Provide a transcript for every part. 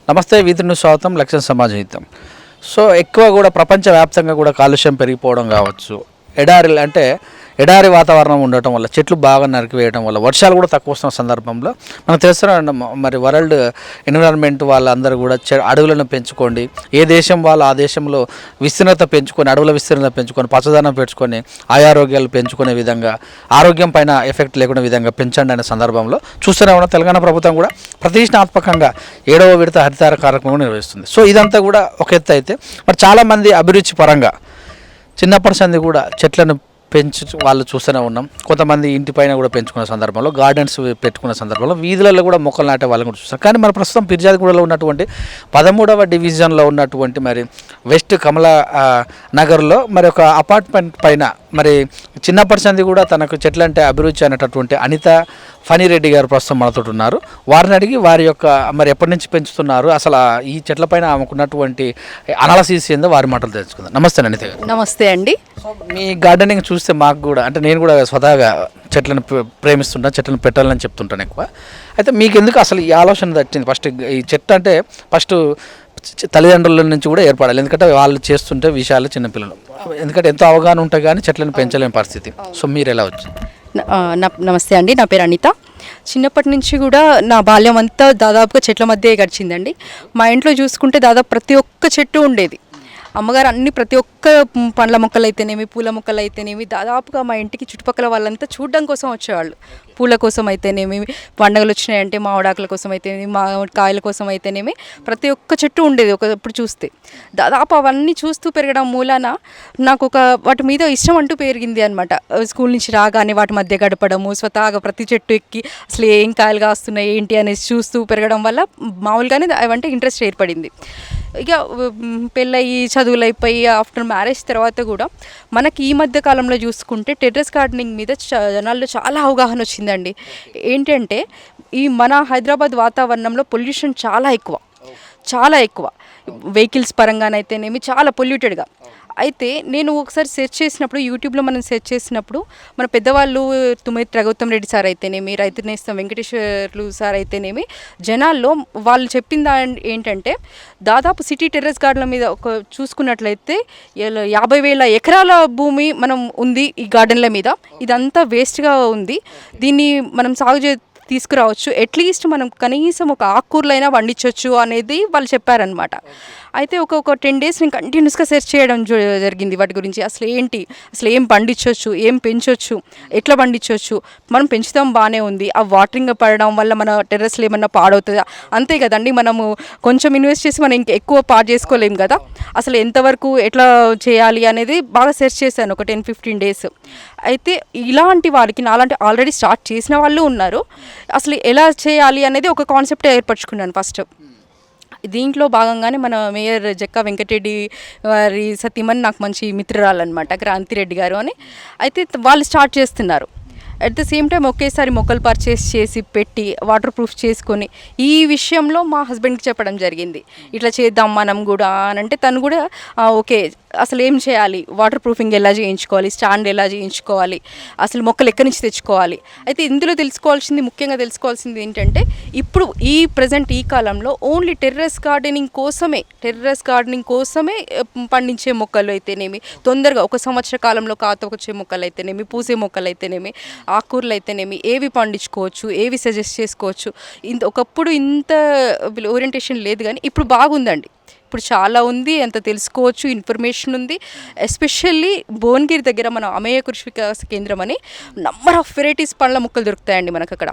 నమస్తే వీధుని స్వాగతం లక్ష్యం సమాజహితం. సో ఎక్కువ కూడా ప్రపంచవ్యాప్తంగా కూడా కాలుష్యం పెరిగిపోవడం కావచ్చు, ఎడారి వాతావరణం ఉండటం వల్ల, చెట్లు బాగా నరికివేయడం వల్ల వర్షాలు కూడా తక్కువ వస్తున్న సందర్భంలో మనకు తెలుస్తున్న మరి వరల్డ్ ఎన్విరాన్మెంట్ వాళ్ళందరూ కూడా అడవులను పెంచుకోండి, ఏ దేశం వాళ్ళు ఆ దేశంలో విస్తీర్ణత పెంచుకొని, అడవుల విస్తీర్ణత పెంచుకొని, పచ్చదనం పెంచుకొని ఆరోగ్యాలు పెంచుకునే విధంగా, ఆరోగ్యం పైన ఎఫెక్ట్ లేకుండా విధంగా పెంచండి అనే సందర్భంలో చూస్తూనే ఉన్న తెలంగాణ ప్రభుత్వం కూడా ప్రతిష్టాత్మకంగా 7వ విడత హరితార కార్యక్రమం నిర్వహిస్తుంది. సో ఇదంతా కూడా ఒక ఎత్తు అయితే, మరి చాలామంది అభిరుచి పరంగా చిన్నప్పటి సంది కూడా చెట్లను వాళ్ళు చూస్తూనే ఉన్నాం. కొంతమంది ఇంటిపైన కూడా పెంచుకున్న సందర్భంలో, గార్డెన్స్ పెట్టుకున్న సందర్భంలో, వీధులలో కూడా మొక్కలు నాటే వాళ్ళని కూడా చూస్తాం. కానీ మన ప్రస్తుతం ఫిర్యాదుగూడలో ఉన్నటువంటి 13వ డివిజన్లో ఉన్నటువంటి మరి వెస్ట్ కమలా నగర్లో మరి ఒక అపార్ట్మెంట్ పైన మరి చిన్నప్పటి సంది కూడా తనకు చెట్లంటే అభిరుచి అనేటటువంటి అనిత ఫణిరెడ్డి గారు ప్రస్తుతం మనతో ఉన్నారు. వారిని అడిగి వారి యొక్క మరి ఎప్పటి నుంచి పెంచుతున్నారు, అసలు ఈ చెట్లపైన ఆమెకున్నటువంటి అనాలసిస్ ఏందో వారి మాటలు తెలుసుకుందాం. నమస్తే అనిత గారు. నమస్తే అండి. మీ గార్డెనింగ్ చూస్తే మాకు కూడా, అంటే నేను కూడా స్వతహాగా చెట్లను ప్రేమిస్తుంటాను, చెట్లను పెట్టాలని చెప్తుంటాను ఎక్కువ. అయితే మీకు ఎందుకు అసలు ఈ ఆలోచన తట్టింది? ఫస్ట్ ఈ చెట్టు అంటే ఫస్ట్ తల్లిదండ్రుల నుంచి కూడా ఏర్పడాలి, ఎందుకంటే వాళ్ళు చేస్తుంటే విషయాలు చిన్నపిల్లలు, ఎందుకంటే ఎంతో అవగాహన ఉంటే కానీ చెట్లను పెంచలేని పరిస్థితి. సో మీరు ఎలా వచ్చింది? నమస్తే అండి, నా పేరు అనిత. చిన్నప్పటి నుంచి కూడా నా బాల్యం అంతా దాదాపుగా చెట్ల మధ్య గడిచిందండి. మా ఇంట్లో చూసుకుంటే దాదాపు ప్రతి ఒక్క చెట్టు ఉండేది. అమ్మగారు అన్ని ప్రతి ఒక్క పండ్ల మొక్కలు అయితేనేమి, పూల మొక్కలు అయితేనేమి దాదాపుగా మా ఇంటికి చుట్టుపక్కల వాళ్ళంతా చూడడం కోసం వచ్చేవాళ్ళు. పూల కోసం అయితేనేమి, పండుగలు వచ్చినాయంటే మామిడాకుల కోసం అయితేనేమి, కాయల కోసం అయితేనేమి ప్రతి ఒక్క చెట్టు ఉండేది. ఒకప్పుడు చూస్తే దాదాపు అవన్నీ చూస్తూ పెరగడం మూలాన నాకు వాటి మీద ఇష్టం అంటూ పెరిగింది అనమాట. స్కూల్ నుంచి రాగానే వాటి మధ్య గడపడము, స్వతహాగా ప్రతి చెట్టు ఎక్కి అసలు ఏం కాయలు కాస్తున్నాయి ఏంటి అనేసి చూస్తూ పెరగడం వల్ల మామూలుగానే అవంటే ఇంట్రెస్ట్ ఏర్పడింది. ఇక పెళ్ళయి చదువులు అయిపోయి ఆఫ్టర్ మ్యారేజ్ తర్వాత కూడా మనకి ఈ మధ్య కాలంలో చూసుకుంటే టెర్రస్ గార్డెనింగ్ మీద జనాల్లో చాలా అవగాహన వచ్చిందండి. ఏంటంటే ఈ మన హైదరాబాద్ వాతావరణంలో పొల్యూషన్ చాలా ఎక్కువ, వెహికల్స్ పరంగానైతేనేమి చాలా పొల్యూటెడ్గా. అయితే నేను ఒకసారి సెర్చ్ చేసినప్పుడు, యూట్యూబ్లో మనం సెర్చ్ చేసినప్పుడు మన పెద్దవాళ్ళు తుమ్మేటి రఘుత్తం రెడ్డి సార్ అయితేనేమి, రైతు నేస్తం వెంకటేశ్వర్లు సార్ అయితేనేమి, జనాల్లో వాళ్ళు చెప్పింది ఏంటంటే దాదాపు సిటీ టెర్రస్ గార్డెన్ల మీద చూసుకున్నట్లయితే 50,000 ఎకరాల భూమి మనం ఉంది ఈ గార్డెన్ల మీద. ఇదంతా వేస్ట్గా ఉంది, దీన్ని మనం తీసుకురావచ్చు, అట్లీస్ట్ మనం కనీసం ఒక ఆకుకూరలైనా పండించవచ్చు అనేది వాళ్ళు చెప్పారనమాట. అయితే ఒక 10 days నేను కంటిన్యూస్గా సెర్చ్ చేయడం జరిగింది వాటి గురించి. అసలు ఏం పండించవచ్చు, ఏం పెంచవచ్చు, ఎట్లా పండించవచ్చు, మనం పెంచుతాం బాగానే ఉంది, ఆ వాటరింగ్ పడడం వల్ల మన టెర్రస్లో ఏమన్నా పాడవుతుందా? అంతే కదండి, మనము కొంచెం ఇన్వెస్ట్ చేసి మనం ఇంకా ఎక్కువ పాడు చేసుకోలేము కదా. అసలు ఎంతవరకు ఎట్లా చేయాలి అనేది బాగా సెర్చ్ చేశాను ఒక 10-15 days. అయితే ఇలాంటి వారికి నాలాంటి ఆల్రెడీ స్టార్ట్ చేసిన వాళ్ళు ఉన్నారు. అసలు ఎలా చేయాలి అనేది ఒక కాన్సెప్ట్ ఏర్పరచుకున్నాను ఫస్ట్. దీంట్లో భాగంగానే మన మేయర్ జక్కా వెంకటరెడ్డి వారి సతీమణి నాకు మంచి మిత్రురాలన్నమాట, క్రాంతిరెడ్డి గారు అని. అయితే వాళ్ళు స్టార్ట్ చేస్తున్నారు. అట్ ద సేమ్ టైం ఒకేసారి మొక్కలు పర్చేస్ చేసి పెట్టి వాటర్ ప్రూఫ్ చేసుకొని ఈ విషయంలో మా హస్బెండ్కి చెప్పడం జరిగింది. ఇట్లా చేద్దాం మనం కూడా అని అంటే తను కూడా ఓకే, అసలు ఏం చేయాలి, వాటర్ ప్రూఫింగ్ ఎలా చేయించుకోవాలి, స్టాండ్ ఎలా చేయించుకోవాలి, అసలు మొక్కలు ఎక్కడి నుంచి తెచ్చుకోవాలి. అయితే ఇందులో ముఖ్యంగా తెలుసుకోవాల్సింది ఏంటంటే ఇప్పుడు ఈ ప్రజెంట్ ఈ కాలంలో ఓన్లీ టెర్రస్ గార్డెనింగ్ కోసమే పండించే మొక్కలు అయితేనేమి, తొందరగా 1 సంవత్సర కాలంలో కాతకొచ్చే మొక్కలు అయితేనేమి, పూసే మొక్కలు అయితేనేమి, ఆకుకూరలు అయితేనేమి ఏవి పండించుకోవచ్చు, ఏవి సజెస్ట్ చేసుకోవచ్చు. ఒకప్పుడు ఇంత ఓరియంటేషన్ లేదు, కానీ ఇప్పుడు బాగుందండి. ఇప్పుడు చాలా ఉంది, ఎంత తెలుసుకోవచ్చు, ఇన్ఫర్మేషన్ ఉంది. ఎస్పెషల్లీ భువనగిరి దగ్గర మన అమేయ కృషి వికాస కేంద్రం అని నంబర్ ఆఫ్ వెరైటీస్ పండ్ల మొక్కలు దొరుకుతాయండి మనకు అక్కడ.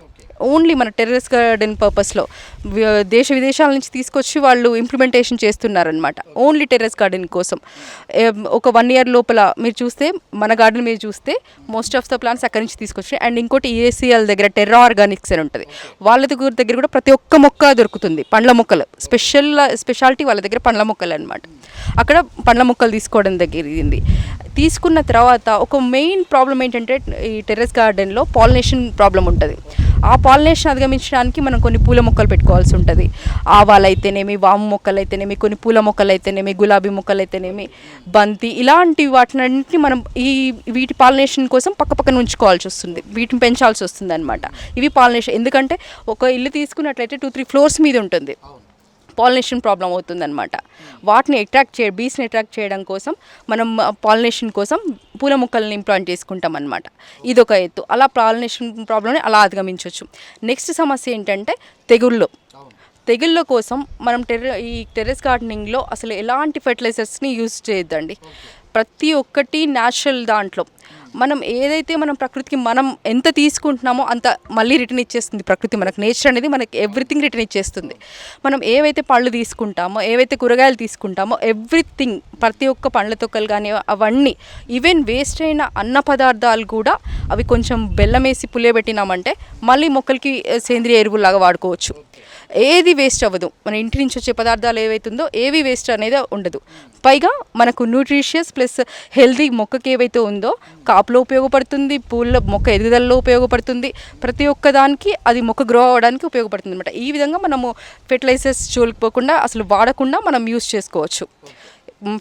ఓన్లీ మన టెర్రస్ గార్డెన్ పర్పస్లో దేశ విదేశాల నుంచి తీసుకొచ్చి వాళ్ళు ఇంప్లిమెంటేషన్ చేస్తున్నారనమాట, ఓన్లీ టెర్రస్ గార్డెన్ కోసం. ఒక 1 year లోపల మీరు చూస్తే మన గార్డెన్ మీద చూస్తే మోస్ట్ ఆఫ్ ద ప్లాంట్స్ అక్కడి నుంచి తీసుకొచ్చి, అండ్ ఇంకోటి ఏసీఎల్ దగ్గర టెర్రా ఆర్గానిక్స్ అని ఉంటుంది, వాళ్ళ దగ్గర కూడా ప్రతి ఒక్క మొక్క దొరుకుతుంది. పండ్ల మొక్కలు స్పెషాలిటీ వాళ్ళ దగ్గర పండ్ల మొక్కలు అనమాట. అక్కడ పండ్ల మొక్కలు తీసుకోవడం జరిగింది. తీసుకున్న తర్వాత ఒక మెయిన్ ప్రాబ్లం ఏంటంటే ఈ టెర్రస్ గార్డెన్లో పాలినేషన్ ప్రాబ్లం ఉంటుంది. ఆ పాలినేషన్ అధిగమించడానికి మనం కొన్ని పూల మొక్కలు పెట్టుకోవాల్సి ఉంటుంది. ఆవాలు అయితేనేమి, వాము మొక్కలు అయితేనేమి, కొన్ని పూల మొక్కలు అయితేనేమి, గులాబీ మొక్కలు అయితేనేమి, బంతి, ఇలాంటి వాటిని మనం వీటి పాలినేషన్ కోసం పక్కన ఉంచుకోవాల్సి వస్తుంది, వీటిని పెంచాల్సి వస్తుంది అనమాట. ఇవి పాలినేషన్. ఎందుకంటే ఒక ఇల్లు తీసుకున్నట్లయితే 2-3 floors మీద ఉంటుంది. పాలినేషన్ ప్రాబ్లం అవుతుందన్నమాట. వాటిని బీస్ని అట్రాక్ట్ చేయడం కోసం మనం పాలినేషన్ కోసం పూల మొక్కల్ని ఇంప్లాంట్ చేసుకుంటాం అనమాట. ఇదొక ఎత్తు. అలా పాలినేషన్ ప్రాబ్లమ్ని అలా అధిగమించవచ్చు. నెక్స్ట్ సమస్య ఏంటంటే తెగుళ్ళ కోసం మనం ఈ టెర్రస్ గార్డెనింగ్లో అసలు ఎలాంటి ఫెర్టిలైజర్స్ని యూజ్ చేయొద్దండి. ప్రతి ఒక్కటి న్యాచురల్ దాంట్లో మనం ఏదైతే మనం ప్రకృతికి మనం ఎంత తీసుకుంటున్నామో అంత మళ్ళీ రిటర్న్ ఇచ్చేస్తుంది ప్రకృతి. మనకు నేచర్ అనేది మనకి ఎవ్రీథింగ్ రిటర్న్ ఇచ్చేస్తుంది. మనం ఏవైతే పళ్ళు తీసుకుంటామో, ఏవైతే కూరగాయలు తీసుకుంటామో, ఎవ్రీథింగ్ ప్రతి ఒక్క పండ్ల తొక్కలు కానీ అవన్నీ, ఈవెన్ వేస్ట్ అయిన అన్న పదార్థాలు కూడా అవి కొంచెం బెల్లం వేసి పులియబెట్టినామంటే మళ్ళీ మొక్కలకి సేంద్రియ ఎరువులాగా వాడుకోవచ్చు. ఏది వేస్ట్ అవ్వదు. మన ఇంటి నుంచి వచ్చే పదార్థాలు ఏవైతుందో ఏవి వేస్ట్ అనేది ఉండదు. పైగా మనకు న్యూట్రిషియస్ ప్లస్ హెల్తీ మొక్కకి ఏవైతే ఉందో కాపులో ఉపయోగపడుతుంది, పూల మొక్క ఎదుగుదలలో ఉపయోగపడుతుంది, ప్రతి ఒక్క దానికి అది మొక్క గ్రో అవ్వడానికి ఉపయోగపడుతుంది అనమాట. ఈ విధంగా మనము ఫెర్టిలైజర్స్ జోలికిపోకుండా అసలు వాడకుండా మనం యూస్ చేసుకోవచ్చు.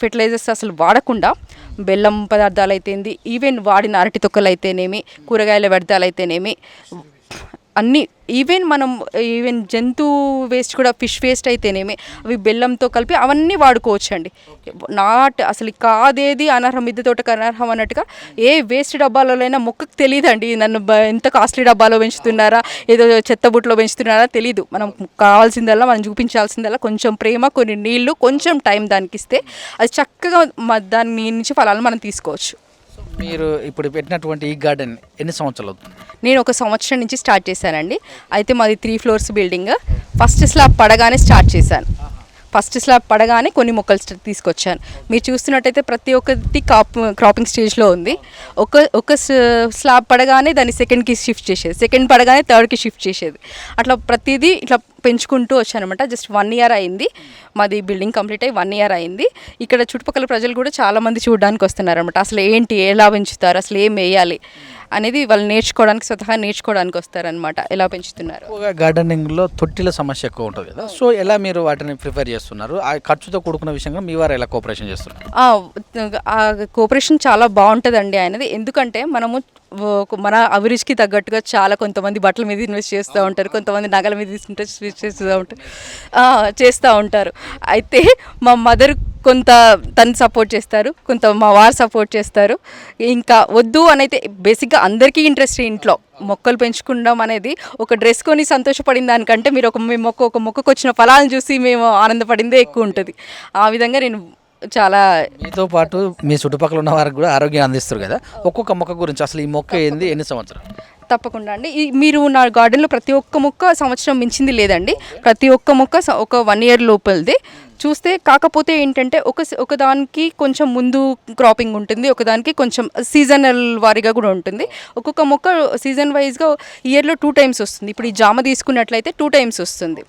ఫెర్టిలైజర్స్ అసలు వాడకుండా బెల్లం పదార్థాలు అయితేంది, ఈవెన్ వాడిన అరటి తొక్కలు అయితేనేమి, కూరగాయల వ్యర్థాలు అయితేనేమి, అన్నీ ఈవెన్ జంతు వేస్ట్ కూడా, ఫిష్ వేస్ట్ అయితేనేమి అవి బెల్లంతో కలిపి అవన్నీ వాడుకోవచ్చు అండి. అసలు కాదేది అనర్హం, మిద్దె తోటకు అనర్హం అన్నట్టుగా ఏ వేస్ట్ డబ్బాలోనైనా మొక్కకు తెలియదండి నన్ను ఎంత కాస్ట్లీ డబ్బాలో పెంచుతున్నారా, ఏదో చెత్త బుట్టలో పెంచుతున్నారా తెలీదు. మనం కావాల్సిందల్లా, మనం చూపించాల్సిందల్లా కొంచెం ప్రేమ, కొన్ని నీళ్లు, కొంచెం టైం దానికి ఇస్తే అది చక్కగా దాని నుంచి ఫలాలను మనం తీసుకోవచ్చు. మీరు ఇప్పుడు పెట్టినటువంటి ఈ గార్డెన్ ఎన్ని సంవత్సరాలు అవుతుంది? నేను 1 సంవత్సరం నుంచి స్టార్ట్ చేశానండి. అయితే మాది 3 ఫ్లోర్స్ బిల్డింగ్. ఫస్ట్ స్లాబ్ పడగానే స్టార్ట్ చేశాను. ఫస్ట్ స్లాబ్ పడగానే కొన్ని మొక్కలు తీసుకొచ్చాను. మీరు చూస్తున్నట్టయితే ప్రతి ఒక్కటి క్రాపింగ్ స్టేజ్లో ఉంది. ఒక స్లాబ్ పడగానే దాన్ని సెకండ్కి షిఫ్ట్ చేసేది, సెకండ్ పడగానే థర్డ్కి షిఫ్ట్ చేసేది. అట్లా ప్రతిదీ ఇట్లా పెంచుకుంటూ వచ్చానమాట. జస్ట్ 1 ఇయర్ అయింది మాది బిల్డింగ్ కంప్లీట్ అయ్యి 1 ఇయర్ అయింది. ఇక్కడ చుట్టుపక్కల ప్రజలు కూడా చాలామంది చూడడానికి వస్తున్నారనమాట. అసలు ఏంటి, ఎలా పెంచుతారు, అసలు ఏం వేయాలి అనేది వాళ్ళు స్వతహా నేర్చుకోవడానికి వస్తారనమాట, ఎలా పెంచుతున్నారు. గార్డెనింగ్లో తొట్టిల సమస్య ఎక్కువ ఉంటుంది కదా, సో ఎలా మీరు వాటిని ప్రిఫర్ చేస్తున్నారు? ఆ ఖర్చుతో కూడుకున్న విషయంగా మీ వారు ఎలా కోఆపరేషన్ చేస్తున్నారు? ఆ కోఆపరేషన్ చాలా బాగుంటుందండి ఆయనది. ఎందుకంటే మనము మన అభిరుచికి తగ్గట్టుగా చాలా కొంతమంది బట్టల మీద ఇన్వెస్ట్ చేస్తూ ఉంటారు, కొంతమంది నగల మీద చేస్తూ ఉంటారు. అయితే మా మదర్ కొంత తను సపోర్ట్ చేస్తారు, కొంత మా వారు సపోర్ట్ చేస్తారు. ఇంకా వద్దు అనైతే బేసిక్గా అందరికీ ఇంట్రెస్ట్ ఇంట్లో మొక్కలు పెంచుకుందాం అనేది. ఒక డ్రెస్ కొని సంతోషపడిన దానికంటే మీరు ఒక మొక్కకు వచ్చిన ఫలాలను చూసి మేము ఆనందపడిందే ఎక్కువ ఉంటుంది. ఆ విధంగా నేను చాలా, మీతో పాటు మీ చుట్టుపక్కల ఉన్న వారికి కూడా ఆరోగ్యం అందిస్తారు కదా, ఒక్కొక్క మొక్క గురించి అసలు ఈ మొక్క ఏంది, ఎన్ని సంవత్సరాలు? తప్పకుండా అండి. మీరు నా గార్డెన్లో ప్రతి ఒక్క మొక్క సంవత్సరం మించింది లేదండి. ప్రతి ఒక్క మొక్క ఒక 1 ఇయర్ లోపలిది చూస్తే. కాకపోతే ఏంటంటే ఒకదానికి కొంచెం ముందు క్రాపింగ్ ఉంటుంది, ఒకదానికి కొంచెం సీజనల్ వారీగా కూడా ఉంటుంది. ఒక్కొక్క మొక్క సీజన్ వైజ్గా ఇయర్లో 2 టైమ్స్ వస్తుంది. ఇప్పుడు ఈ జామ తీసుకున్నట్లయితే 2 టైమ్స్ వస్తుంది.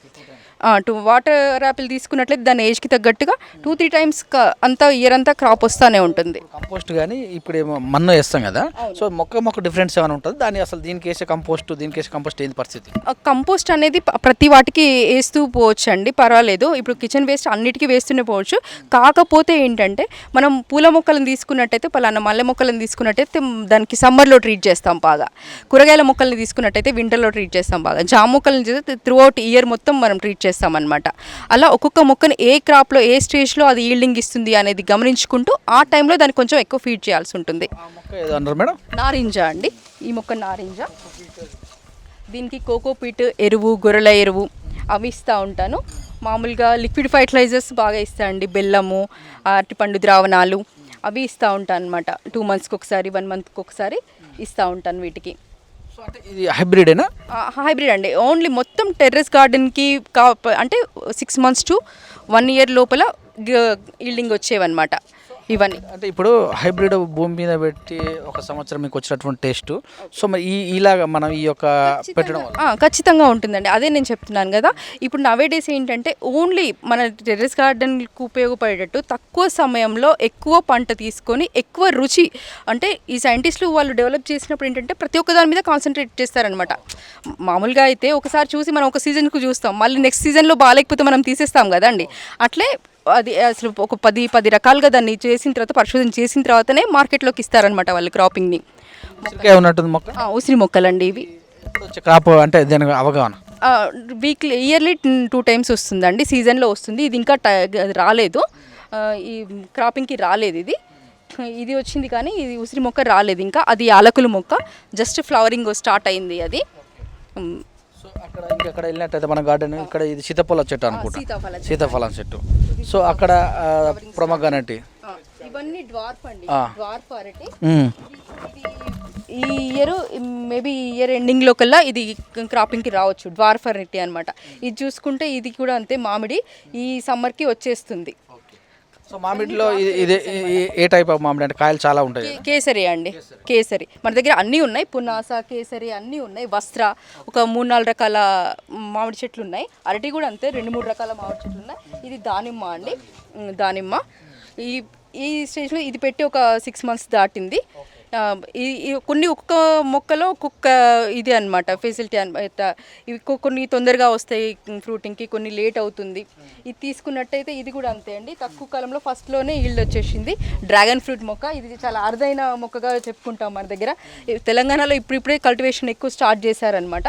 వాటర్ యాపిల్ తీసుకున్నట్లయితే దాని ఏజ్కి తగ్గట్టుగా 2-3 టైమ్స్ అంతా ఇయర్ అంతా క్రాప్ వస్తూనే ఉంటుంది. కంపోస్ట్ కానీ ఇప్పుడు ఏమో మన్ను వేస్తాం కదా, సో మొక్క డిఫరెన్స్ ఏమైనా ఉంటుంది దాన్ని, అసలు దీనికి వేసే కంపోస్ట్ దీనికి వేసే కంపోస్ట్ ఏంది పరిస్థితి? కంపోస్ట్ అనేది ప్రతి వాటికి వేస్తూ పోవచ్చు అండి, పర్వాలేదు. ఇప్పుడు కిచెన్ వేస్ట్ అన్నిటికీ వేస్తూనే పోవచ్చు. కాకపోతే ఏంటంటే మనం పూల మొక్కలను తీసుకున్నట్టయితే, పలానా మల్లె మొక్కలను తీసుకున్నట్టయితే దానికి సమ్మర్లో ట్రీట్ చేస్తాం బాగా. కూరగాయల మొక్కల్ని తీసుకున్నట్టయితే వింటర్లో ట్రీట్ చేస్తాం బాగా. జామ మొక్కలను చేస్తే త్రూ అవుట్ ఇయర్ మొత్తం మనం ట్రీట్ చేస్తామన్నమాట. అలా ఒక్కొక్క మొక్కను ఏ క్రాప్లో ఏ స్టేజ్లో అది ఈల్డింగ్ ఇస్తుంది అనేది గమనించుకుంటూ ఆ టైంలో దానికి కొంచెం ఎక్కువ ఫీడ్ చేయాల్సి ఉంటుంది. నారింజ అండి, ఈ మొక్క నారింజ. దీనికి కోకోపీట్ ఎరువు, గొర్రెల ఎరువు అవి ఇస్తూ ఉంటాను. మామూలుగా లిక్విడ్ ఫర్టిలైజర్స్ బాగా ఇస్తాను అండి, బెల్లము, అరటిపండు ద్రావణాలు అవి ఇస్తూ ఉంటాను అనమాట. 2 మంత్స్కి ఒకసారి, 1 మంత్కి ఒకసారి ఇస్తూ ఉంటాను వీటికి. ఇది హైబ్రిడేనా? హైబ్రిడ్ అండి. ఓన్లీ మొత్తం టెర్రస్ గార్డెన్కి అంటే 6 మంత్స్ టు 1 ఇయర్ లోపల ఈల్డింగ్ వచ్చేవన్నమాట ఇవన్నీ. అంటే ఇప్పుడు హైబ్రిడ్ భూమి మీద పెట్టి 1 సంవత్సరం మీకు వచ్చినటువంటి టేస్ట్, సో మరి ఇలాగా మనం ఈ యొక్క పెట్టడం ఖచ్చితంగా ఉంటుందండి. అదే నేను చెప్తున్నాను కదా. ఇప్పుడు నవేడేస్ ఏంటంటే ఓన్లీ మన టెర్రస్ గార్డెన్కి ఉపయోగపడేటట్టు తక్కువ సమయంలో ఎక్కువ పంట తీసుకొని ఎక్కువ రుచి, అంటే ఈ సైంటిస్టులు వాళ్ళు డెవలప్ చేసినప్పుడు ఏంటంటే ప్రతి ఒక్క దాని మీద కాన్సన్ట్రేట్ చేస్తారనమాట. మామూలుగా అయితే ఒకసారి చూసి మనం ఒక సీజన్కు చూస్తాం, మళ్ళీ నెక్స్ట్ సీజన్లో బాగాలేకపోతే మనం తీసేస్తాం కదండి. అట్లే అది అసలు ఒక 10 రకాలుగా దాన్ని చేసిన తర్వాత, పరిశోధన చేసిన తర్వాతనే మార్కెట్లోకి ఇస్తారనమాట వాళ్ళు క్రాపింగ్ని. ఉన్నట్టుంది మొక్క ఉసిరి మొక్కలండి ఇవి. క్రాప్ అంటే దానికి అవగాహన వీక్లీ ఇయర్లీ 2 టైమ్స్ వస్తుందండి, సీజన్లో వస్తుంది. ఇది ఇంకా రాలేదు, ఈ క్రాపింగ్కి రాలేదు. ఇది వచ్చింది కానీ ఇది ఉసిరి మొక్క రాలేదు ఇంకా. అది యాలకుల మొక్క, జస్ట్ ఫ్లవరింగ్ స్టార్ట్ అయింది అది. సో అక్కడ వెళ్ళినట్టయితే మన గార్డెన్ ఇక్కడ ఇది సీతాఫల చెట్టు అనుకుంటా, సీతాఫలం చెట్టు. సో అక్కడ ప్రొమగ్రానేట్, ఇవన్నీ డ్వార్ఫ్ అండి, డ్వార్ఫ్ అరటి. ఈ ఇయర్ మేబీ ఇయర్ ఎండింగ్లో కల్లా ఇది క్రాపింగ్కి రావచ్చు, డ్వార్ఫ్ అరటి అనమాట. ఇది చూసుకుంటే ఇది కూడా అంతే, మామిడి ఈ సమ్మర్కి వచ్చేస్తుంది. సో మామిడిలో ఇది ఏ టైప్ ఆఫ్ మామిడి అంటే కాయలు చాలా ఉంటాయి? కేసరి అండి, కేసరి మన దగ్గర అన్నీ ఉన్నాయి, పునాస, కేసరి అన్నీ ఉన్నాయి. వస్త్ర ఒక 3-4 రకాల మామిడి చెట్లు ఉన్నాయి. అరటి కూడా అంతే 2-3 రకాల మామిడి చెట్లు ఉన్నాయి. ఇది దానిమ్మ అండి, దానిమ్మ. ఈ స్టేజ్లో ఇది పెట్టి ఒక 6 మంత్స్ దాటింది. కొన్ని ఒక్కొక్క మొక్కలో ఒక్కొక్క ఇది అనమాట ఫెసిలిటీ అనమాట. ఇవి కొన్ని తొందరగా వస్తాయి ఫ్రూటింగ్కి, కొన్ని లేట్ అవుతుంది. ఇది తీసుకున్నట్టయితే ఇది కూడా అంతే అండి, తక్కువ కాలంలో ఫస్ట్లోనే ఈల్డ్ వచ్చేసింది. డ్రాగన్ ఫ్రూట్ మొక్క, ఇది చాలా అరుదైన మొక్కగా చెప్పుకుంటాం మన దగ్గర. తెలంగాణలో ఇప్పుడిప్పుడే కల్టివేషన్ ఎక్కువ స్టార్ట్ చేశారనమాట.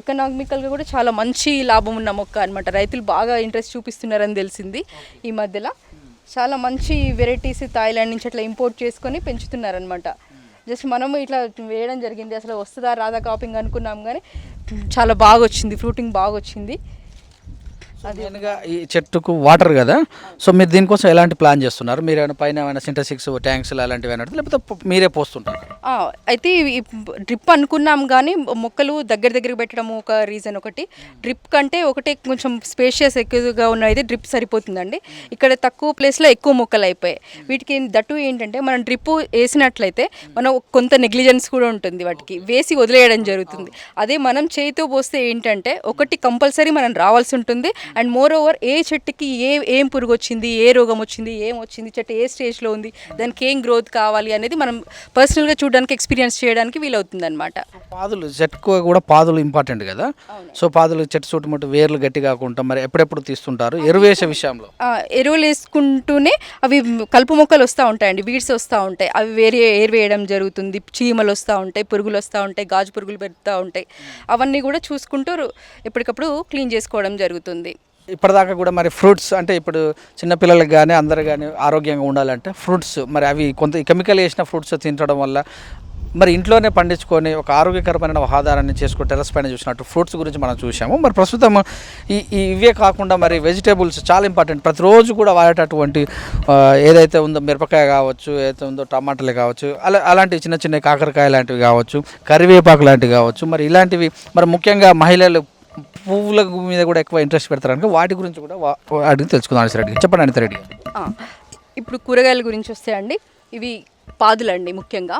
ఎకనామికల్గా కూడా చాలా మంచి లాభం ఉన్న మొక్క అనమాట. రైతులు బాగా ఇంట్రెస్ట్ చూపిస్తున్నారని తెలిసింది ఈ మధ్యలో. చాలా మంచి వెరైటీస్ థాయిలాండ్ నుంచి అట్లా ఇంపోర్ట్ చేసుకొని పెంచుతున్నారనమాట. జస్ట్ మనం ఇట్లా వేయడం జరిగింది, అసలు వస్తుందా రాదా క్రాపింగ్ అనుకున్నాం కానీ చాలా బాగా వచ్చింది, ఫ్రూటింగ్ బాగా వచ్చింది. మెయిన్గా ఈ చెట్టుకు వాటర్ కదా, సో మీరు దీనికోసం ఎలాంటి ప్లాన్ చేస్తున్నారు? మీరు ఏమైనా పైన ఏమైనా సింటసిక్స్ ట్యాంక్స్ అలాంటివి అయినా లేకపోతే మీరే పోస్తుంటారు? అయితే డ్రిప్ అనుకున్నాం కానీ మొక్కలు దగ్గరికి పెట్టడం ఒక రీజన్. ఒకటి డ్రిప్ కంటే ఒకటి కొంచెం స్పేషియస్ ఎక్కువగా ఉన్నది డ్రిప్ సరిపోతుందండి. ఇక్కడ తక్కువ ప్లేస్లో ఎక్కువ మొక్కలు అయిపోయాయి. వీటికి దట్టు ఏంటంటే మనం డ్రిప్ వేసినట్లయితే మనం కొంత నెగ్లిజెన్స్ కూడా ఉంటుంది, వాటికి వేసి వదిలేయడం జరుగుతుంది. అదే మనం చేతితో పోస్తే ఏంటంటే ఒకటి కంపల్సరీ మనం రావాల్సి ఉంటుంది. అండ్ మోర్ ఓవర్ ఏ చెట్టుకి ఏం పురుగు వచ్చింది, ఏ రోగం వచ్చింది, ఏం వచ్చింది, చెట్టు ఏ స్టేజ్లో ఉంది, దానికి ఏం గ్రోత్ కావాలి అనేది మనం పర్సనల్గా చూడడానికి, ఎక్స్పీరియన్స్ చేయడానికి వీలవుతుంది అనమాట. పాదులు చెట్టుకు కూడా పాదులు ఇంపార్టెంట్ కదా, సో పాదులు చెట్టు చుట్టుముట్టు వేర్లు గట్టి కాకుండా మరి ఎప్పుడెప్పుడు తీస్తుంటారు? ఎరువు వేసే విషయంలో ఎరువులు వేసుకుంటూనే అవి కలుపు మొక్కలు వస్తూ ఉంటాయండి, వీడ్స్ వస్తూ ఉంటాయి, అవి ఏర్వేయడం జరుగుతుంది. చీమలు వస్తూ ఉంటాయి, పురుగులు వస్తూ ఉంటాయి, గాజు పురుగులు పెడుతూ ఉంటాయి. అవన్నీ కూడా చూసుకుంటూ ఎప్పటికప్పుడు క్లీన్ చేసుకోవడం జరుగుతుంది. ఇప్పటిదాకా కూడా మరి ఫ్రూట్స్ అంటే ఇప్పుడు చిన్నపిల్లలకు కానీ అందరు కానీ ఆరోగ్యంగా ఉండాలంటే ఫ్రూట్స్ మరి అవి కొంత కెమికల్ వేసిన ఫ్రూట్స్ తినడం వల్ల మరి ఇంట్లోనే పండించుకొని ఒక ఆరోగ్యకరమైన ఆహారాన్ని చేసుకుని టెర్రస్ పైన చూసినట్టు ఫ్రూట్స్ గురించి మనం చూసాము. మరి ప్రస్తుతం ఇవే కాకుండా మరి వెజిటేబుల్స్ చాలా ఇంపార్టెంట్, ప్రతిరోజు కూడా వాడేటటువంటి ఏదైతే ఉందో మిరపకాయ కావచ్చు, ఏదైతే ఉందో టమాటాలు కావచ్చు, అలాంటివి చిన్న చిన్న కాకరకాయ లాంటివి కావచ్చు, కరివేపాకు లాంటివి కావచ్చు. మరి ఇలాంటివి మరి ముఖ్యంగా మహిళలు పువ్వుల మీద కూడా ఎక్కువ ఇంట్రెస్ట్ పెడతారు, వాటి గురించి కూడా అడిగి తెలుసుకుందాం. అనిసిరెడ్డి చెప్పండి. అనిసిరెడ్డి, ఇప్పుడు కూరగాయల గురించి వస్తే అండి, ఇవి పాదులండి, ముఖ్యంగా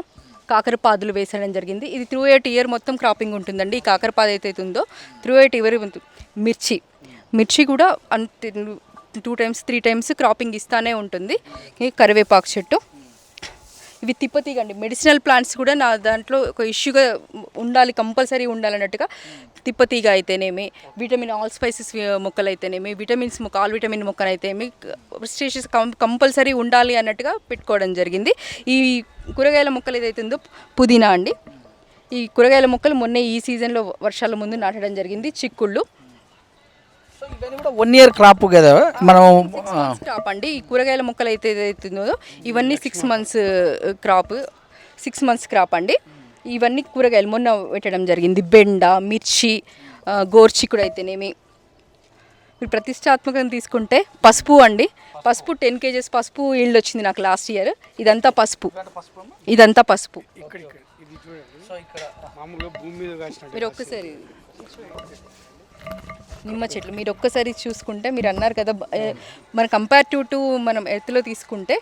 కాకర పాదులు వేసడం జరిగింది. ఇది త్రూ 8 ఇయర్ మొత్తం క్రాపింగ్ ఉంటుందండి. ఈ కాకర పాదు అయితే ఉందో త్రూ 8 ఇయర్ మిర్చి కూడా అంతే 2 టైమ్స్ 3 టైమ్స్ క్రాపింగ్ ఇస్తానే ఉంటుంది. కరివేపాకు చెట్టు, ఇవి తిప్పతీగ అండి. మెడిసినల్ ప్లాంట్స్ కూడా నా దాంట్లో ఒక ఇష్యూగా ఉండాలి, కంపల్సరీ ఉండాలన్నట్టుగా తిప్పతీగ అయితేనేమి, విటమిన్ ఆల్ స్పైసెస్ మొక్కలు అయితేనేమి, విటమిన్స్ మొక్క, ఆల్ విటమిన్ మొక్కలు అయితేనేమి, స్టేషన్స్ కంపల్సరీ ఉండాలి అన్నట్టుగా పెట్టుకోవడం జరిగింది. ఈ కూరగాయల మొక్కలు ఏదైతే ఉందో పుదీనా అండి. ఈ కూరగాయల మొక్కలు మొన్న ఈ సీజన్లో వర్షాల ముందు నాటడం జరిగింది. చిక్కుళ్ళు, ఇవన్నీ కూడా 1 ఇయర్ క్రాప్ కదా మనం క్రాప్ అండి. ఈ కూరగాయల మొక్కలు అయితే ఏదైతుందో ఇవన్నీ 6 మంత్స్ క్రాప్, 6 మంత్స్ క్రాప్ అండి. ఇవన్నీ కూరగాయలు మొన్న పెట్టడం జరిగింది. బెండ, మిర్చి, గోర్చిక్కుడు అయితేనేమి. మీరు ప్రతిష్టాత్మకంగా తీసుకుంటే పసుపు అండి, పసుపు 10 kgs పసుపు ఈల్డ్ వచ్చింది నాకు లాస్ట్ ఇయర్. ఇదంతా పసుపు, మీరు ఒక్కసారి నిమ్మ చెట్లు మీరు ఒక్కసారి చూసుకుంటే, మీరు అన్నారు కదా మన కంపేరిటివ్ టు మనం ఎర్త్లో తీసుకుంటే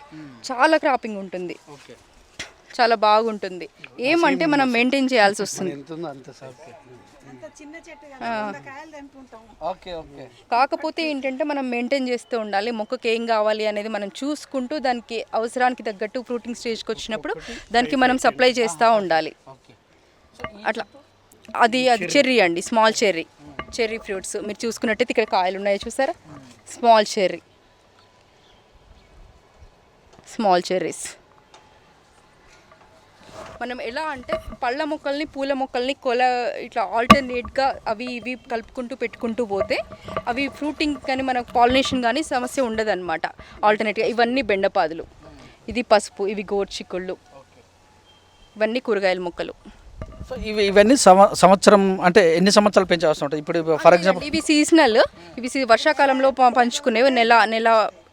చాలా క్రాపింగ్ ఉంటుంది, చాలా బాగుంటుంది. ఏమంటే మనం మెయింటైన్ చేయాల్సి వస్తుంది. కాకపోతే ఏంటంటే మనం మెయింటైన్ చేస్తూ ఉండాలి. మొక్కకి ఏం కావాలి అనేది మనం చూసుకుంటూ దానికి అవసరానికి తగ్గట్టు ఫ్రూటింగ్ స్టేజ్కి వచ్చినప్పుడు దానికి మనం సప్లై చేస్తూ ఉండాలి. అట్లా అది చెర్రీ అండి, స్మాల్ చెర్రీ ఫ్రూట్స్. మీరు చూసుకున్నట్టయితే ఇక్కడ కాయలు ఉన్నాయి చూసారా, స్మాల్ చెర్రీస్. మనం ఎలా అంటే పళ్ళ మొక్కల్ని పూల మొక్కల్ని ఇట్లా ఆల్టర్నేట్గా అవి ఇవి కలుపుకుంటూ పెట్టుకుంటూ పోతే అవి ఫ్రూటింగ్ కానీ మనకు పాలినేషన్ కానీ సమస్య ఉండదన్నమాట. ఆల్టర్నేట్గా ఇవన్నీ బెండపాదులు, ఇది పసుపు, ఇవి గోర్చిక్కుళ్ళు, ఇవన్నీ కూరగాయల మొక్కలు. సో ఇవన్నీ సంవత్సరం అంటే ఎన్ని సంవత్సరాలు పెంచే అవసరం ఉంటుంది? ఇప్పుడు ఫర్ ఎగ్జాంపుల్ ఇవి సీజనల్, ఇవి వర్షాకాలంలో పంచుకునేవి నెల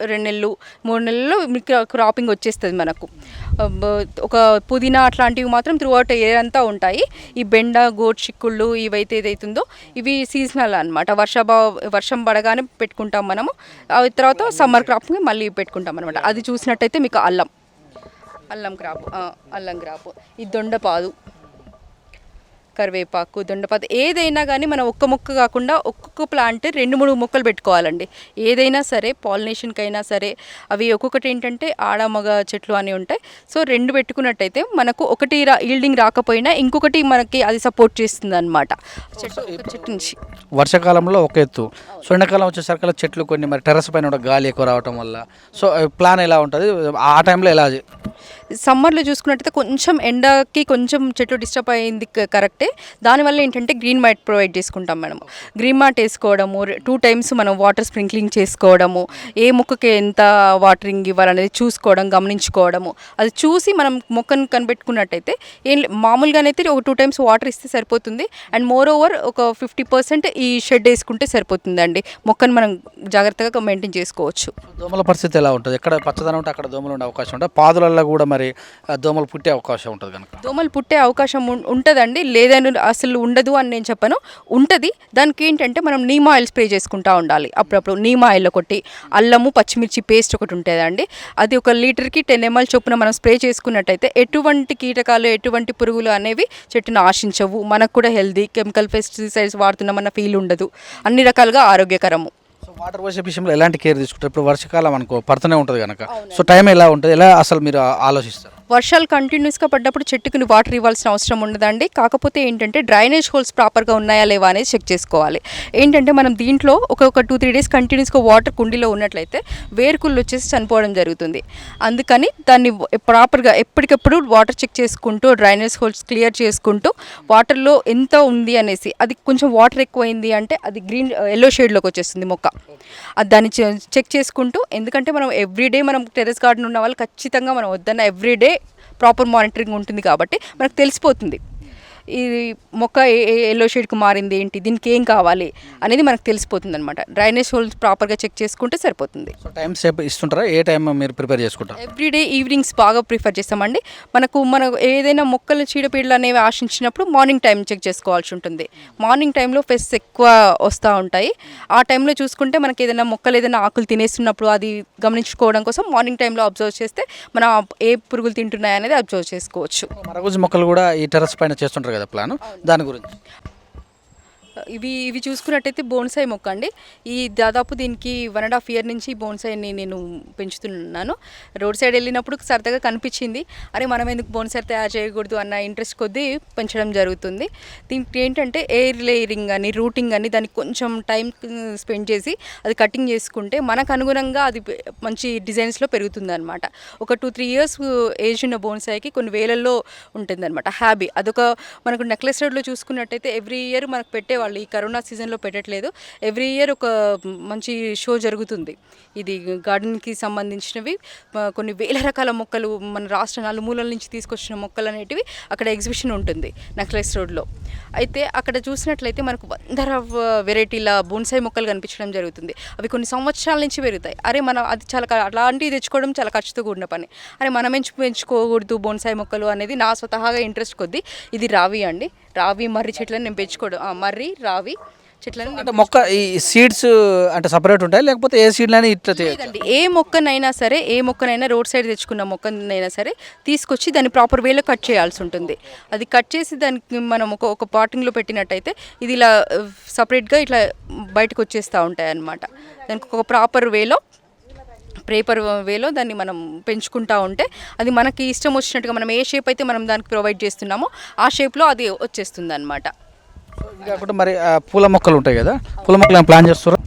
2 నెలలు 3 నెలల్లో క్రాపింగ్ వచ్చేస్తుంది మనకు. ఒక పుదీనా అట్లాంటివి మాత్రం త్రూ అవుట్ ఇయర్ అంతా ఉంటాయి. ఈ బెండ, గోర్చిక్కుళ్ళు ఇవైతే ఏదైతుందో ఇవి సీజనల్ అనమాట. వర్షం పడగానే పెట్టుకుంటాం మనము. తర్వాత సమ్మర్ క్రాప్కి మళ్ళీ పెట్టుకుంటాం అనమాట. అది చూసినట్టయితే మీకు అల్లం క్రాపు, ఈ దొండపాదు, కరివేపాకు, దొండపాదు, ఏదైనా కానీ మనం ఒక్క మొక్క కాకుండా ఒక్కొక్క ప్లాంట్ 2-3 మొక్కలు పెట్టుకోవాలండి. ఏదైనా సరే పాలినేషన్కి అయినా సరే అవి ఒక్కొక్కటి ఏంటంటే ఆడ మగ చెట్లు అని ఉంటాయి. సో 2 పెట్టుకున్నట్టయితే మనకు ఒకటి ఈల్డింగ్ రాకపోయినా ఇంకొకటి మనకి అది సపోర్ట్ చేస్తుంది అనమాట. చెట్టు నుంచి వర్షాకాలంలో ఒక ఎత్తు, సో ఎండాకాలం వచ్చేసరికి చెట్లు కొన్ని మరి టెర్రస్ పైన కూడా గాలి ఎక్కువ రావటం వల్ల సో ప్లాన్ ఎలా ఉంటుంది ఆ టైంలో? ఎలా సమ్మర్లో చూసుకున్నట్టయితే కొంచెం ఎండకి కొంచెం చెట్లు డిస్టర్బ్ అయింది కరెక్టే. దానివల్ల ఏంటంటే గ్రీన్ మ్యాట్ ప్రొవైడ్ చేసుకుంటాం మనం. గ్రీన్ మ్యాట్ వేసుకోవడము, 2 times మనం వాటర్ స్ప్రింక్లింగ్ చేసుకోవడము, ఏ మొక్కకి ఎంత వాటరింగ్ ఇవ్వాలనేది చూసుకోవడం, గమనించుకోవడము. అది చూసి మనం మొక్కను కనిపెట్టుకున్నట్టయితే మామూలుగానైతే ఒక 2 times వాటర్ ఇస్తే సరిపోతుంది. అండ్ మోర్ ఓవర్ ఒక 50% ఈ షెడ్ వేసుకుంటే సరిపోతుందండి. మొక్కను మనం జాగ్రత్తగా మెయింటైన్ చేసుకోవచ్చు. దోమల పరిస్థితి ఎలా ఉంటుంది? ఎక్కడ పచ్చదనం ఉంటే అక్కడ దోమలు ఉండే అవకాశం ఉంటుంది. పాదులలో కూడా మరి దోమలు పుట్టే అవకాశం ఉంటుంది కనుక దోమలు పుట్టే అవకాశం ఉంటుందండి. లేదని అసలు ఉండదు అని నేను చెప్పను, ఉంటుంది. దానికి ఏంటంటే మనం నీమ్ ఆయిల్ స్ప్రే చేసుకుంటూ ఉండాలి అప్పుడప్పుడు. నీమ్ ఆయిల్ ఒకటి, అల్లము పచ్చిమిర్చి పేస్ట్ ఒకటి ఉంటుందండి. అది 1 లీటర్కి 10 ml చొప్పున మనం స్ప్రే చేసుకున్నట్టయితే ఎటువంటి కీటకాలు ఎటువంటి పురుగులు అనేవి చెట్టును ఆశించవు. మనకు కూడా హెల్దీ, కెమికల్ పెస్టిసైడ్స్ వాడుతున్నామన్న ఫీల్ ఉండదు, అన్ని రకాలుగా ఆరోగ్యకరము. సో వాటర్ పోసే విషయంలో ఎలాంటి కేర్ తీసుకుంటారు? ఇప్పుడు వర్షాకాలం అనుకో పడుతూనే ఉంటుంది కనుక సో టైం ఎలా ఉంటుంది? ఎలా అసలు మీరు ఆలోచిస్తారు? వర్షాలు కంటిన్యూస్గా పడ్డప్పుడు చెట్టుకి వాటర్ ఇవ్వాల్సిన అవసరం ఉండదండి. కాకపోతే ఏంటంటే డ్రైనేజ్ హోల్స్ ప్రాపర్గా ఉన్నాయా లేవా అనేది చెక్ చేసుకోవాలి. ఏంటంటే మనం దీంట్లో ఒక 2-3 days కంటిన్యూస్గా వాటర్ కుండీలో ఉన్నట్లయితే వేరుకుళ్ళు వచ్చేసి చనిపోవడం జరుగుతుంది. అందుకని దాన్ని ప్రాపర్గా ఎప్పటికప్పుడు వాటర్ చెక్ చేసుకుంటూ డ్రైనేజ్ హోల్స్ క్లియర్ చేసుకుంటూ వాటర్లో ఎంత ఉంది అనేసి, అది కొంచెం వాటర్ ఎక్కువైంది అంటే అది గ్రీన్ ఎల్లో షేడ్లోకి వచ్చేస్తుంది మొక్క. అది దాన్ని చెక్ చేసుకుంటూ, ఎందుకంటే మనం ఎవ్రీడే మనం టెర్రస్ గార్డెన్ ఉన్న వాళ్ళు ఖచ్చితంగా మనం వద్దన్న ఎవ్రీడే ప్రాపర్ మానిటరింగ్ ఉంటుంది కాబట్టి మనకు తెలిసిపోతుంది ఈ మొక్క ఎల్లో షేడ్కి మారింది ఏంటి, దీనికి ఏం కావాలి అనేది మనకు తెలిసిపోతుంది అనమాట. డ్రైనేజ్ హోల్స్ ప్రాపర్గా చెక్ చేసుకుంటే సరిపోతుంది. సో టైం సేపు ఇస్తుంటారా? ఏ టైం మీరు ప్రిపేర్ చేసుకుంటారు? ఎవ్రీడే ఈవినింగ్స్ బాగా ప్రిఫర్ చేస్తామండి. మన ఏదైనా మొక్కలు చీడపీడలు అనేవి ఆశించినప్పుడు మార్నింగ్ టైం చెక్ చేసుకోవాల్సి ఉంటుంది. మార్నింగ్ టైంలో పెస్ట్స్ ఎక్కువ వస్తూ ఉంటాయి. ఆ టైంలో చూసుకుంటే మనకి ఏదైనా మొక్కలు ఏదైనా ఆకులు తినేస్తున్నప్పుడు అది గమనించుకోవడం కోసం మార్నింగ్ టైంలో అబ్జర్వ్ చేస్తే మనం ఏ పురుగులు తింటున్నాయి అనేది అబ్జర్వ్ చేసుకోవచ్చు. మరగుజ్జు మొక్కలు కూడా ఈ టెర్రస్ పైన చేస్తుంటారు కదా ప్లాన్, దాని గురించి? ఇవి చూసుకున్నట్టయితే బోన్సాయి మొక్క అండి. ఈ దాదాపు దీనికి 1.5 year నుంచి బోన్సాయిని నేను పెంచుతున్నాను. రోడ్ సైడ్ వెళ్ళినప్పుడు సరదాగా కనిపించింది, అరే మనం ఎందుకు బోన్సాయి తయారు చేయకూడదు అన్న ఇంట్రెస్ట్ కొద్దీ పెంచడం జరుగుతుంది. దీనికి ఏంటంటే ఎయిర్ లేయరింగ్ అని, రూటింగ్ అని, దానికి కొంచెం టైం స్పెండ్ చేసి అది కటింగ్ చేసుకుంటే మనకు అనుగుణంగా అది మంచి డిజైన్స్లో పెరుగుతుంది అనమాట. ఒక 2-3 years ఏజ్ ఉన్న బోన్సాయికి కొన్ని వేలల్లో ఉంటుందన్నమాట హ్యాబీ. అదొక మనకు నెక్లెస్ రోడ్లో చూసుకున్నట్టయితే ఎవ్రీ ఇయర్ మనకు పెట్టేవాళ్ళు. ఈ కరోనా సీజన్లో పెట్టట్లేదు, ఎవ్రీ ఇయర్ ఒక మంచి షో జరుగుతుంది. ఇది గార్డెన్కి సంబంధించినవి కొన్ని వేల రకాల మొక్కలు మన రాష్ట్ర నలుమూలల నుంచి తీసుకొచ్చిన మొక్కలు అనేటివి అక్కడ ఎగ్జిబిషన్ ఉంటుంది నెక్లెస్ రోడ్లో. అయితే అక్కడ చూసినట్లయితే మనకు 100 వెరైటీల బోన్సాయి మొక్కలు కనిపించడం జరుగుతుంది. అవి కొన్ని సంవత్సరాల నుంచి పెరుగుతాయి. అరే మనం అది చాలా అలాంటివి తెచ్చుకోవడం చాలా ఖర్చుతో కూడిన పని. అరే మనం పెంచుకోకూడదు బోన్సాయి మొక్కలు అనేది నా స్వతహాగా ఇంట్రెస్ట్ కొద్దీ. ఇది రావి అండి, రావి మర్రి చెట్లను నేను పెంచుకోవడం, మర్రి రావి చెట్లను. అంటే మొక్క ఈ సీడ్స్ అంటే సపరేట్ ఉంటాయి లేకపోతే ఏ సీడ్లని ఇట్లా లేదండి, ఏ మొక్కనైనా రోడ్ సైడ్ తెచ్చుకున్న మొక్కనైనా సరే తీసుకొచ్చి దాన్ని ప్రాపర్ వేలో కట్ చేయాల్సి ఉంటుంది. అది కట్ చేసి దానికి మనం ఒక పాటింగ్లో పెట్టినట్టయితే ఇది ఇలా సపరేట్గా ఇట్లా బయటకు వచ్చేస్తూ ఉంటాయి అన్నమాట. దానికి ఒక ప్రాపర్ వేలో దాన్ని మనం పెంచుకుంటూ ఉంటే అది మనకి ఇష్టం వచ్చినట్టుగా మనం ఏ షేప్ అయితే మనం దానికి ప్రొవైడ్ చేస్తున్నామో ఆ షేప్లో అది వచ్చేస్తుంది అనమాట. కాకుండా మరి పూల మొక్కలు ఉంటాయి కదా, పూల మొక్కలు ప్లాన్ చేస్తారా?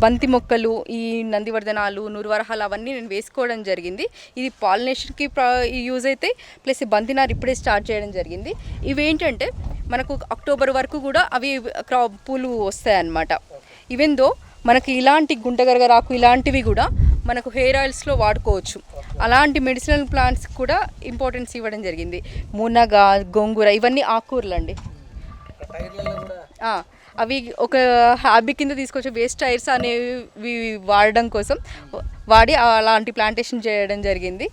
బంతి మొక్కలు, ఈ నందివర్ధనాలు, నూరువరహాలు అవన్నీ నేను వేసుకోవడం జరిగింది. ఇది పాలినేషన్కి యూజ్ అయితే, ప్లస్ ఈ బంతినారు ఇప్పుడే స్టార్ట్ చేయడం జరిగింది. ఇవేంటంటే మనకు అక్టోబర్ వరకు కూడా అవి పూలు వస్తాయన్నమాట. ఈవెన్ దో మనకి ఇలాంటి గుంటగరగరాకు ఇలాంటివి కూడా మనకు హెయిర్ ఆయిల్స్లో వాడుకోవచ్చు. అలాంటి మెడిసినల్ ప్లాంట్స్ కూడా ఇంపార్టెన్స్ ఇవ్వడం జరిగింది. మునగ, గోంగూర ఇవన్నీ ఆకుకూరలు అండి. అవి ఒక హ్యాబీ కింద తీసుకొచ్చి వేస్ట్ టైర్స్ అనేవి వాడడం కోసం వాడి అలాంటి ప్లాంటేషన్ చేయడం జరిగింది.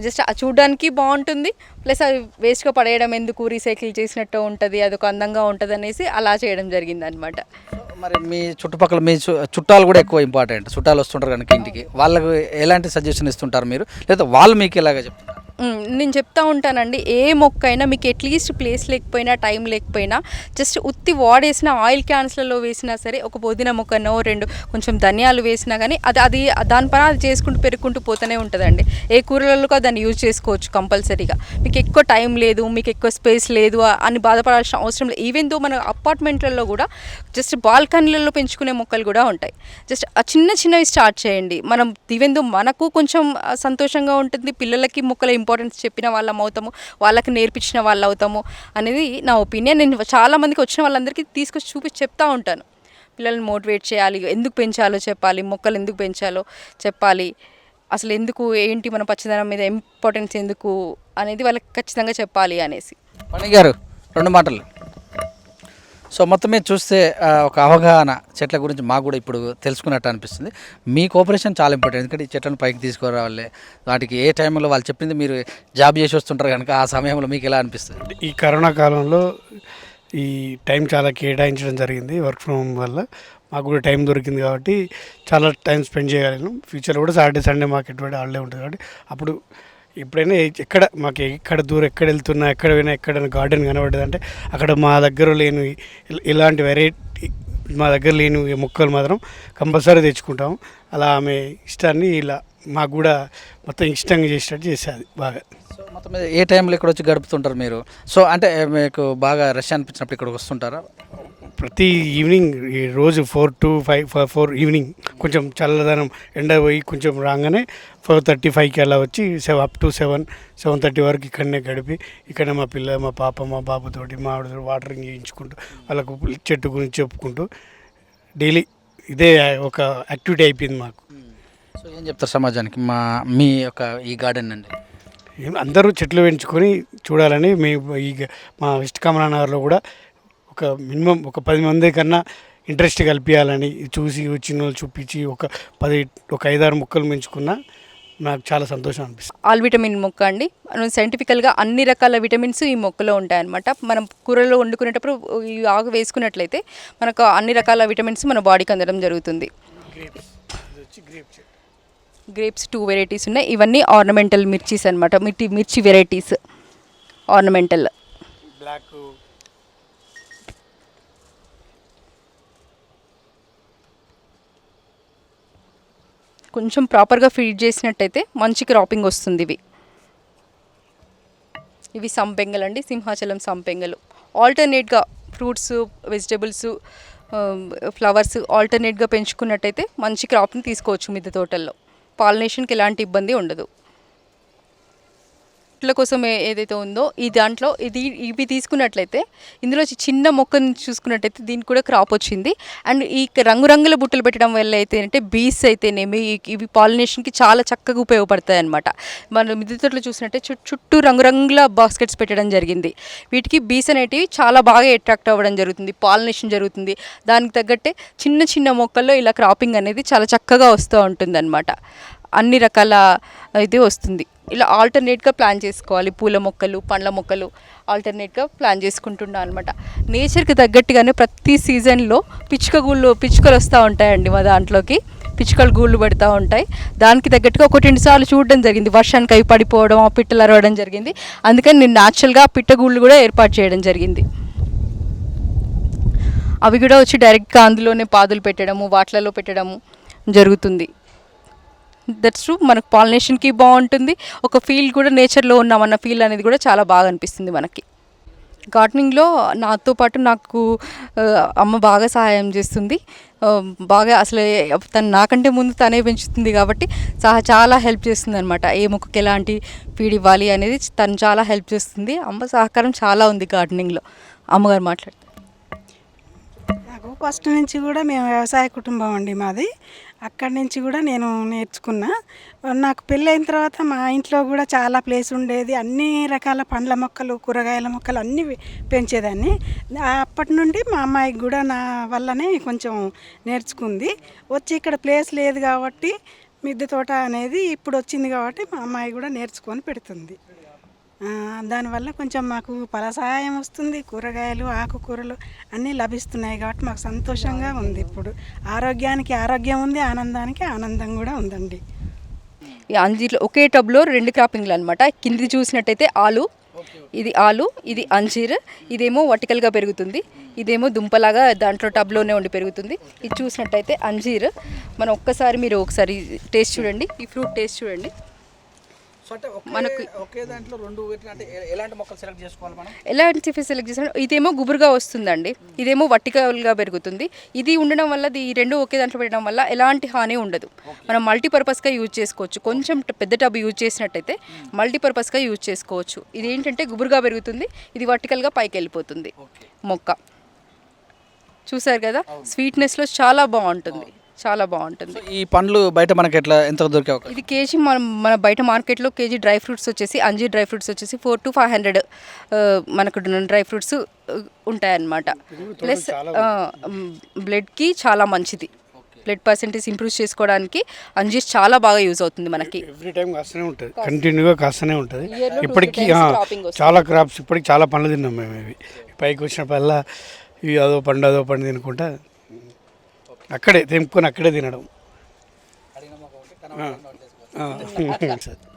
జస్ట్ చూడడానికి బాగుంటుంది, ప్లస్ అవి వేస్ట్గా పడేయడం ఎందుకు, రీసైకిల్ చేసినట్టు ఉంటుంది, అదొక అందంగా ఉంటుంది అనేసి అలా చేయడం జరిగింది అనమాట. మరి మీ చుట్టుపక్కల మీ చుట్టాలు కూడా ఎక్కువ ఇంపార్టెంట్. చుట్టాలు వస్తుంటారు కనుక ఇంటికి, వాళ్ళకు ఎలాంటి సజెషన్ ఇస్తుంటారు మీరు, లేదా వాళ్ళు మీకు ఎలాగ చెప్తారు? నేను చెప్తా ఉంటానండి, ఏ మొక్క అయినా మీకు అట్లీస్ట్ ప్లేస్ లేకపోయినా టైం లేకపోయినా జస్ట్ ఉత్తి వాడేసిన ఆయిల్ క్యాన్స్లలో వేసినా సరే, ఒక పుదీనా మొక్కనో 2 కొంచెం ధనియాలు వేసినా కానీ అది దాని పని అది చేసుకుంటూ పెరుగుకుంటూ పోతూనే ఉంటుందండి. ఏ కూరలలో దాన్ని యూజ్ చేసుకోవచ్చు కంపల్సరీగా. మీకు ఎక్కువ టైం లేదు, మీకు ఎక్కువ స్పేస్ లేదు అని బాధపడాల్సిన అవసరం లేదు. ఈవెన్ దో మన అపార్ట్మెంట్లలో కూడా జస్ట్ బాల్కనీలలో పెంచుకునే మొక్కలు కూడా ఉంటాయి. జస్ట్ ఆ చిన్నవి స్టార్ట్ చేయండి. మనం ఈవెన్ దో మనకు కొంచెం సంతోషంగా ఉంటుంది, పిల్లలకి మొక్కల ఇంపార్టెన్స్ చెప్పిన వాళ్ళం అవుతాము, వాళ్ళకి నేర్పించిన వాళ్ళు అవుతాము అనేది నా ఒపీనియన్. నేను చాలామందికి వచ్చిన వాళ్ళందరికీ తీసుకొచ్చి చెప్తా ఉంటాను. పిల్లల్ని మోటివేట్ చేయాలి, ఎందుకు పెంచాలో చెప్పాలి, మొక్కలు ఎందుకు పెంచాలో చెప్పాలి, అసలు ఎందుకు ఏంటి మన పచ్చదనం మీద ఇంపార్టెన్స్ ఎందుకు అనేది వాళ్ళకి ఖచ్చితంగా చెప్పాలి అనేసి. పని గారు 2 మాటలు. సో మొత్తం మీద చూస్తే ఒక అవగాహన చెట్ల గురించి మాకు కూడా ఇప్పుడు తెలుసుకున్నట్టు అనిపిస్తుంది. మీ కోఆపరేషన్ చాలా ఇంపార్టెంట్. ఎందుకంటే ఈ చెట్లను పైకి తీసుకురావాలి, వాటికి ఏ టైంలో వాళ్ళు చెప్పింది మీరు జాబ్ చేసి వస్తుంటారు కనుక ఆ సమయంలో మీకు ఎలా అనిపిస్తుంది? ఈ కరోనా కాలంలో ఈ టైం చాలా కేటాయించడం జరిగింది. వర్క్ ఫ్రమ్ హోమ్ వల్ల మాకు కూడా టైం దొరికింది కాబట్టి చాలా టైం స్పెండ్ చేయగలను. ఫ్యూచర్లో కూడా సాటర్డే సండే మాకు ఎటువంటి హాలిడే ఉంటుంది కాబట్టి అప్పుడు ఎప్పుడైనా మాకు ఎక్కడ దూరం ఎక్కడ వెళ్తున్నా, ఎక్కడ పోయినా ఎక్కడైనా గార్డెన్ కనబడ్డదంటే అక్కడ మా దగ్గర లేని ఇలాంటి వెరైటీ మా దగ్గర లేని మొక్కలు మాత్రం కంపల్సరీ తెచ్చుకుంటాము. అలా ఆమె ఇష్టాన్ని ఇలా మాకు కూడా మొత్తం ఇష్టంగా చేసేటట్టు చేసేది బాగా. సో మొత్తం మీద ఏ టైంలో ఇక్కడ వచ్చి గడుపుతుంటారు మీరు? సో అంటే మీకు బాగా రష్ అనిపించినప్పుడు ఇక్కడికి వస్తుంటారా? ప్రతి ఈవినింగ్ రోజు 4 to 5 ఈవినింగ్ కొంచెం చల్లదనం ఎండ పోయి కొంచెం రాగానే 4:35కి అలా వచ్చి అప్ టు 7:30 వరకు ఇక్కడనే గడిపి ఇక్కడ మా పాప మా బాబుతోటి మా ఆవిడతో వాటరింగ్ చేయించుకుంటూ వాళ్ళకు చెట్టు గురించి చెప్పుకుంటూ డైలీ ఇదే ఒక యాక్టివిటీ అయిపోయింది మాకు. సో ఏం చెప్తారు సమాజానికి మీ యొక్క ఈ గార్డెన్ అండి? అందరూ చెట్లు పెంచుకొని చూడాలని మా వెస్ట్ కమలానగర్లో కూడా ఒక మినిమం ఒక 10 మంది కన్నా ఇంట్రెస్ట్ కల్పించాలని చూసి వచ్చిన వాళ్ళు చూపించి ఒక 5-6 మొక్కలు పెంచుకున్నా నాకు చాలా సంతోషం అనిపిస్తుంది. ఆల్ విటమిన్ మొక్క అండి. సైంటిఫికల్గా అన్ని రకాల విటమిన్స్ ఈ మొక్కలో ఉంటాయన్నమాట. మనం కూరలో వండుకునేటప్పుడు ఈ ఆకు వేసుకున్నట్లయితే మనకు అన్ని రకాల విటమిన్స్ మన బాడీకి అందడం జరుగుతుంది. గ్రేప్స్ 2 వెరైటీస్ ఉన్నాయి. ఇవన్నీ ఆర్నమెంటల్ మిర్చీస్ అనమాట. మిర్చి వెరైటీస్ ఆర్నమెంటల్. బ్లాక్ కొంచెం ప్రాపర్గా ఫీడ్ చేసినట్టయితే మంచి క్రాపింగ్ వస్తుంది. ఇవి సంపెంగలు అండి, సింహాచలం సంపెంగలు. ఆల్టర్నేట్గా ఫ్రూట్స్, వెజిటబుల్స్, ఫ్లవర్స్ ఆల్టర్నేట్గా పెంచుకున్నట్టయితే మంచి క్రాప్ని తీసుకోవచ్చు మిద్దె తోటల్లో. పాలినేషన్కి ఎలాంటి ఇబ్బంది ఉండదు. చెట్ల కోసం ఏదైతే ఉందో ఈ దాంట్లో ఇవి తీసుకున్నట్లయితే ఇందులో చిన్న మొక్కను చూసుకున్నట్టయితే దీనికి కూడా క్రాప్ వచ్చింది. అండ్ ఈ రంగురంగుల బుట్టలు పెట్టడం వల్ల అయితే అంటే బీస్ అయితేనేమి ఇవి పాలినేషన్కి చాలా చక్కగా ఉపయోగపడతాయి అన్నమాట. మన మిద్దె తోటలో చూసినట్టే చుట్టూ రంగురంగుల బాస్కెట్స్ పెట్టడం జరిగింది. వీటికి బీస్ అనేటివి చాలా బాగా అట్రాక్ట్ అవ్వడం జరుగుతుంది, పాలినేషన్ జరుగుతుంది. దానికి తగ్గట్టే చిన్న మొక్కల్లో ఇలా క్రాపింగ్ అనేది చాలా చక్కగా వస్తూ ఉంటుంది అన్నమాట. అన్ని రకాల ఇది వస్తుంది. ఇలా ఆల్టర్నేట్గా ప్లాన్ చేసుకోవాలి. పూల మొక్కలు, పండ్ల మొక్కలు ఆల్టర్నేట్గా ప్లాన్ చేసుకుంటున్నాను అనమాట. నేచర్కి తగ్గట్టుగానే ప్రతి సీజన్లో పిచ్చుకలు వస్తూ ఉంటాయండి మా దాంట్లోకి. పిచ్చుకలు గూళ్ళు పెడతా ఉంటాయి. దానికి తగ్గట్టుగా 1-2 సార్లు చూడడం జరిగింది. వర్షానికి అవి పడిపోవడం, ఆ పిట్టలు అరవడం జరిగింది. అందుకని నేను న్యాచురల్గా ఆ పిట్టగూళ్ళు కూడా ఏర్పాటు చేయడం జరిగింది. అవి కూడా వచ్చి డైరెక్ట్గా అందులోనే పాదులు పెట్టడము, వాటిలలో పెట్టడము జరుగుతుంది. That's true. మనకు పాలినేషన్కి బాగుంటుంది. ఒక ఫీల్ కూడా నేచర్లో ఉన్నామన్న ఫీల్ అనేది కూడా చాలా బాగా అనిపిస్తుంది మనకి. గార్డెనింగ్లో నాతో పాటు నాకు అమ్మ బాగా సహాయం చేస్తుంది. బాగా అసలు తను నాకంటే ముందు తనే పెంచుతుంది కాబట్టి చాలా హెల్ప్ చేస్తుంది అనమాట. ఏ మొక్కకి ఎలాంటి ఫీడ్ ఇవ్వాలి అనేది తను చాలా హెల్ప్ చేస్తుంది. అమ్మ సహకారం చాలా ఉంది గార్డెనింగ్లో. అమ్మగారు మాట్లాడుతారు. నాకు ఫస్ట్ నుంచి కూడా మేము వ్యవసాయ కుటుంబం అండి మాది. అక్కడి నుంచి కూడా నేను నేర్చుకున్నా. నాకు పెళ్ళైన తర్వాత మా ఇంట్లో కూడా చాలా ప్లేస్ ఉండేది. అన్ని రకాల పండ్ల మొక్కలు, కూరగాయల మొక్కలు అన్నీ పెంచేదాన్ని. అప్పటి నుండి మా అమ్మాయికి కూడా నా వల్లనే కొంచెం నేర్చుకుంది. వచ్చి ఇక్కడ ప్లేస్ లేదు కాబట్టి మిద్దె తోట అనేది ఇప్పుడు వచ్చింది కాబట్టి మా అమ్మాయి కూడా నేర్చుకొని పెడుతుంది. దానివల్ల కొంచెం మాకు ఫలసహాయం వస్తుంది. కూరగాయలు, ఆకుకూరలు అన్నీ లభిస్తున్నాయి కాబట్టి మాకు సంతోషంగా ఉంది. ఇప్పుడు ఆరోగ్యానికి ఆరోగ్యం ఉంది, ఆనందానికి ఆనందం కూడా ఉందండి. ఈ అంజీర్లో ఒకే టబ్లో 2 క్రాపింగ్లు అనమాట. కింది చూసినట్టయితే ఇది ఆలు, ఇది అంజీర్. ఇదేమో వర్టికల్గా పెరుగుతుంది, ఇదేమో దుంపలాగా దాంట్లో టబ్లోనే ఉండి పెరుగుతుంది. ఇది చూసినట్టయితే అంజీర్. మనం మీరు ఒకసారి టేస్ట్ చూడండి, ఈ ఫ్రూట్ టేస్ట్ చూడండి. మనకు ఒకే దాంట్లో 2 అంటే ఎలాంటి మొక్కలు సెలెక్ట్ చేసుకోవాలి మనం? ఎలాంటి సెలెక్ట్ చేసాం? ఇదేమో గుబురుగా వస్తుందండి, ఇదేమో వర్టికల్గా పెరుగుతుంది. ఇది ఉండడం వల్ల ఈ 2 ఒకే దాంట్లో పెట్టడం వల్ల ఎలాంటి హాని ఉండదు. మనం మల్టీపర్పస్గా యూజ్ చేసుకోవచ్చు. కొంచెం పెద్ద టబ్ యూజ్ చేసినట్టయితే మల్టీపర్పస్గా యూజ్ చేసుకోవచ్చు. ఇది ఏంటంటే గుబురుగా పెరుగుతుంది, ఇది వర్టికల్గా పైకి వెళ్ళిపోతుంది మొక్క. చూసారు కదా, స్వీట్నెస్లో చాలా బాగుంటుంది. ఈ పండ్లు బయట మనకి ఎంత దొరికే? ఇది కేజీ మన బయట మార్కెట్లో కేజీ డ్రై ఫ్రూట్స్ వచ్చేసి, అంజీర్ డ్రై ఫ్రూట్స్ వచ్చేసి 400 to 500 మనకు డ్రై ఫ్రూట్స్ ఉంటాయన్నమాట. ప్లస్ బ్లడ్కి చాలా మంచిది. బ్లడ్ పర్సెంటేజ్ ఇంప్రూవ్ చేసుకోవడానికి అంజీర్ చాలా బాగా యూజ్ అవుతుంది మనకి. ఎవ్రీ టైం కాస్తూనే ఉంటుంది, కంటిన్యూగా కాస్తూనే ఉంటుంది. ఇప్పటికీ చాలా క్రాప్స్, ఇప్పటికి చాలా పండ్లు తిన్నాం మేము. ఇవి పైకి వచ్చినప్పుడల్లా ఇవి అదో పండు తినుకుంటా అక్కడే తెంపుకొని అక్కడే తినడం.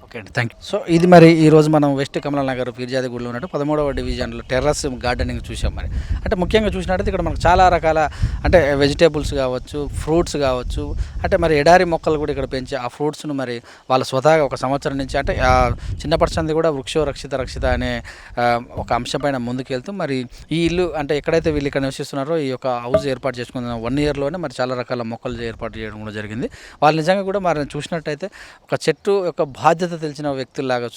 ఓకే అండి, థ్యాంక్ యూ. సో ఇది మరి ఈరోజు మనం వెస్ట్ కమలా నగర్ పీర్జాది గుడిలో ఉన్నట్టు 13వ డివిజన్లో టెర్రస్ గార్డెనింగ్ చూసాం. మరి అంటే ముఖ్యంగా చూసినట్టయితే ఇక్కడ మనకు చాలా రకాల అంటే వెజిటేబుల్స్ కావచ్చు, ఫ్రూట్స్ కావచ్చు, అంటే మరి ఎడారి మొక్కలు కూడా ఇక్కడ పెంచి ఆ ఫ్రూట్స్ను మరి వాళ్ళ స్వతహాగా 1 సంవత్సరం నుంచి అంటే చిన్నప్పటి సంది కూడా వృక్షో రక్షిత అనే ఒక అంశం పైన ముందుకెళ్తూ మరి ఈ ఇల్లు అంటే ఎక్కడైతే వీళ్ళు ఇక్కడ నివసిస్తున్నారో ఈ యొక్క హౌస్ ఏర్పాటు చేసుకున్న 1 yearలోనే మరి చాలా రకాల మొక్కలు ఏర్పాటు చేయడం కూడా జరిగింది. వాళ్ళు నిజంగా కూడా మరి చూసినట్టయితే ఒక చెట్టు యొక్క బాధ్యత తెలిసిన వ్యక్తుల్లాగా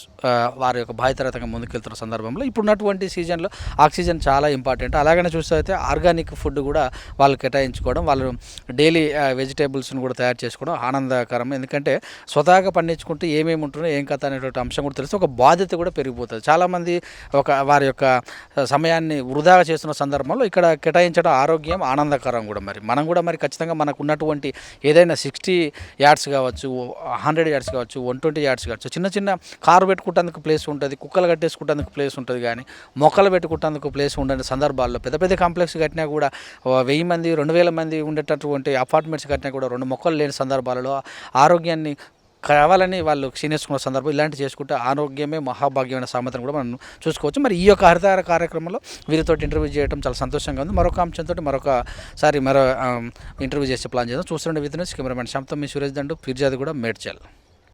వారి యొక్క బాధ్యతరతంగా ముందుకెళ్తున్న సందర్భంలో ఇప్పుడున్నటువంటి సీజన్లో ఆక్సిజన్ చాలా ఇంపార్టెంట్. అలాగనే చూస్తే ఆర్గానిక్ ఫుడ్ కూడా వాళ్ళు కేటాయించుకోవడం, వాళ్ళు డైలీ వెజిటేబుల్స్ని కూడా తయారు చేసుకోవడం ఆనందకరం. ఎందుకంటే స్వతహాగా పండించుకుంటే ఏమేమి ఉంటుందో ఏం కథ అనేటువంటి అంశం కూడా తెలిసి ఒక బాధ్యత కూడా పెరిగిపోతుంది. చాలామంది వారి యొక్క సమయాన్ని వృధాగా చేస్తున్న సందర్భంలో ఇక్కడ కేటాయించడం ఆరోగ్యం, ఆనందకరం కూడా. మనం కూడా ఖచ్చితంగా మనకు ఉన్నటువంటి ఏదైనా 60 yards కావచ్చు, 100 yards కావచ్చు, 120 yards కావచ్చు, చిన్న కారు పెట్టుకుంటేందుకు ప్లేస్ ఉంటుంది, కుక్కలు కట్టేసుకుంటేందుకు ప్లేస్ ఉంటుంది, కానీ మొక్కలు పెట్టుకుంటేందుకు ప్లేస్ ఉండని సందర్భాల్లో పెద్ద కాంప్లెక్స్ కట్టినా కూడా 1000 మంది 2000 మంది ఉండేటటువంటి అపార్ట్మెంట్స్ కట్టినా కూడా 2 మొక్కలు లేని సందర్భాలలో ఆరోగ్యాన్ని కావాలని వాళ్ళు క్షీణించుకున్న సందర్భం ఇలాంటి చేసుకుంటే ఆరోగ్యమే మహాభాగ్యమైన సామెతను కూడా మనం చూసుకోవచ్చు. మరి ఈ యొక్క హరితహార కార్యక్రమంలో వీరితో ఇంటర్వ్యూ చేయడం చాలా సంతోషంగా ఉంది. మరొక అంశంతో మరొకసారి ఇంటర్వ్యూ చేసే ప్లాన్ చేద్దాం. చూస్తుండే విత్ కెమెరామెన్ శ్యామ్తో మీ సురేష్ దండు, పీర్జాది కూడా మేడ్చల్.